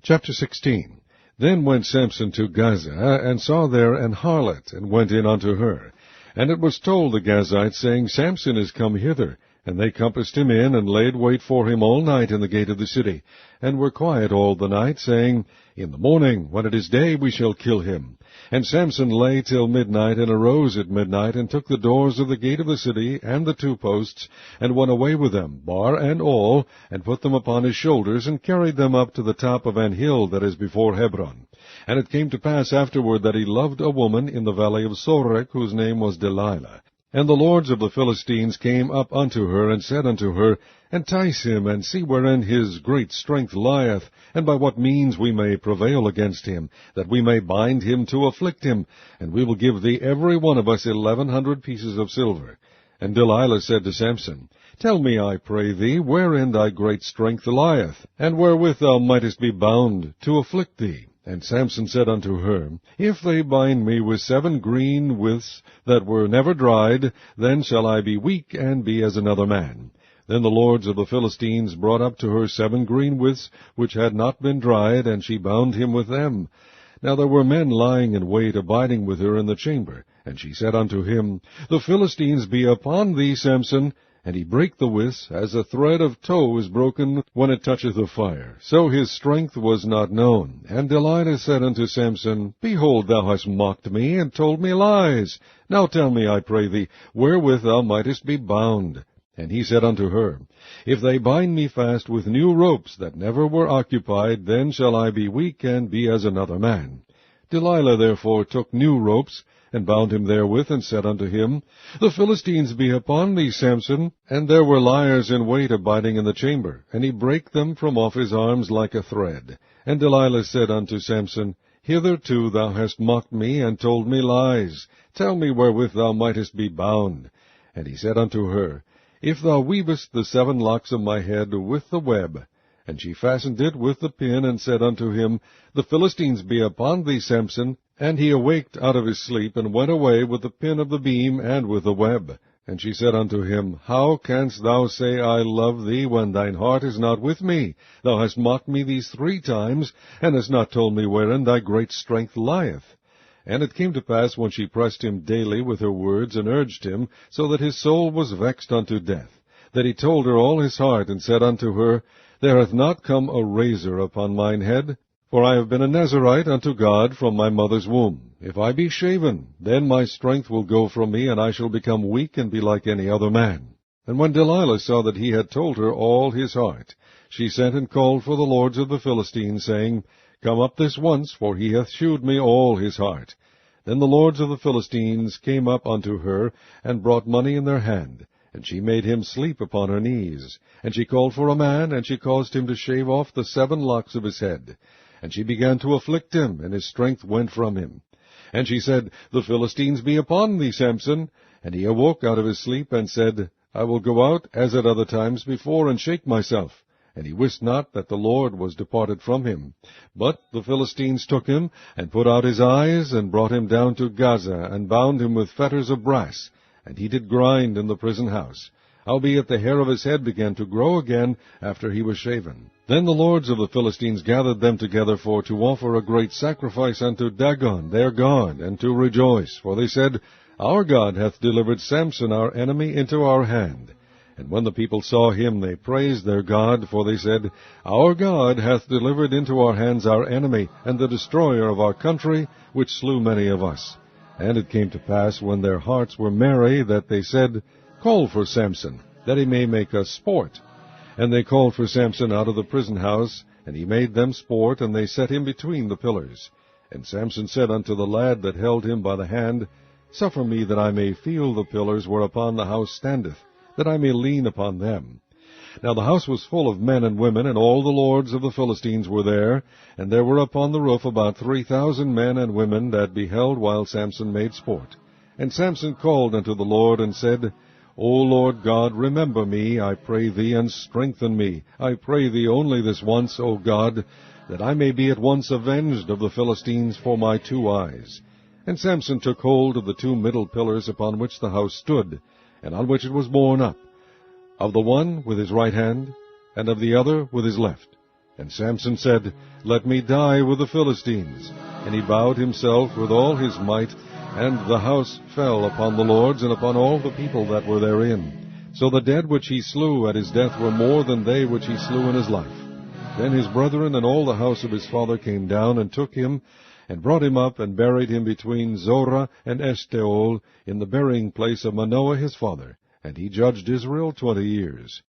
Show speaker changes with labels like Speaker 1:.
Speaker 1: Chapter 16. Then went Samson to Gaza, and saw there an harlot, and went in unto her. And it was told the Gazites, saying, Samson is come hither. And they compassed him in, and laid wait for him all night in the gate of the city, and were quiet all the night, saying, In the morning, when it is day, we shall kill him. And Samson lay till midnight, and arose at midnight, and took the doors of the gate of the city, and the 2 posts, and went away with them, bar and all, and put them upon his shoulders, and carried them up to the top of an hill that is before Hebron. And it came to pass afterward that he loved a woman in the valley of Sorek, whose name was Delilah. And the lords of the Philistines came up unto her, and said unto her, Entice him, and see wherein his great strength lieth, and by what means we may prevail against him, that we may bind him to afflict him, and we will give thee every one of us 1,100 pieces of silver. And Delilah said to Samson, Tell me, I pray thee, wherein thy great strength lieth, and wherewith thou mightest be bound to afflict thee. And Samson said unto her, If they bind me with 7 green withs that were never dried, then shall I be weak, and be as another man. Then the lords of the Philistines brought up to her 7 green withs, which had not been dried, and she bound him with them. Now there were men lying in wait, abiding with her in the chamber. And she said unto him, The Philistines be upon thee, Samson. And he brake the withs, as a thread of tow is broken when it toucheth the fire. So his strength was not known. And Delilah said unto Samson, Behold, thou hast mocked me, and told me lies. Now tell me, I pray thee, wherewith thou mightest be bound. And he said unto her, If they bind me fast with new ropes that never were occupied, then shall I be weak, and be as another man. Delilah therefore took new ropes, and bound him therewith, and said unto him, The Philistines be upon thee, Samson. And there were liers in wait abiding in the chamber, and he brake them from off his arms like a thread. And Delilah said unto Samson, Hitherto thou hast mocked me, and told me lies. Tell me wherewith thou mightest be bound. And he said unto her, If thou weavest the 7 locks of my head with the web. And she fastened it with the pin, and said unto him, The Philistines be upon thee, Samson. And he awaked out of his sleep, and went away with the pin of the beam, and with the web. And she said unto him, How canst thou say, I love thee, when thine heart is not with me? Thou hast mocked me these 3 times, and hast not told me wherein thy great strength lieth. And it came to pass, when she pressed him daily with her words, and urged him, so that his soul was vexed unto death, that he told her all his heart, and said unto her, There hath not come a razor upon mine head, for I have been a Nazarite unto God from my mother's womb. If I be shaven, then my strength will go from me, and I shall become weak, and be like any other man. And when Delilah saw that he had told her all his heart, she sent and called for the lords of the Philistines, saying, Come up this once, for he hath shewed me all his heart. Then the lords of the Philistines came up unto her, and brought money in their hand. And she made him sleep upon her knees. And she called for a man, and she caused him to shave off the 7 locks of his head. And she began to afflict him, and his strength went from him. And she said, The Philistines be upon thee, Samson. And he awoke out of his sleep, and said, I will go out, as at other times before, and shake myself. And he wist not that the Lord was departed from him. But the Philistines took him, and put out his eyes, and brought him down to Gaza, and bound him with fetters of brass. And he did grind in the prison house. Howbeit the hair of his head began to grow again after he was shaven. Then the lords of the Philistines gathered them together for to offer a great sacrifice unto Dagon their god, and to rejoice. For they said, Our God hath delivered Samson our enemy into our hand. And when the people saw him, they praised their God, for they said, Our God hath delivered into our hands our enemy, and the destroyer of our country, which slew many of us. And it came to pass, when their hearts were merry, that they said, Call for Samson, that he may make us sport. And they called for Samson out of the prison house, and he made them sport, and they set him between the pillars. And Samson said unto the lad that held him by the hand, Suffer me that I may feel the pillars whereupon the house standeth, that I may lean upon them. Now the house was full of men and women, and all the lords of the Philistines were there, and there were upon the roof about 3,000 men and women that beheld while Samson made sport. And Samson called unto the Lord, and said, O Lord God, remember me, I pray thee, and strengthen me. I pray thee only this once, O God, that I may be at once avenged of the Philistines for my 2 eyes. And Samson took hold of the 2 middle pillars upon which the house stood, and on which it was borne up, of the one with his right hand, and of the other with his left. And Samson said, Let me die with the Philistines. And he bowed himself with all his might, and the house fell upon the lords and upon all the people that were therein. So the dead which he slew at his death were more than they which he slew in his life. Then his brethren and all the house of his father came down and took him, and brought him up, and buried him between Zorah and Eshtaol, in the burying place of Manoah his father. And he judged Israel 20 years.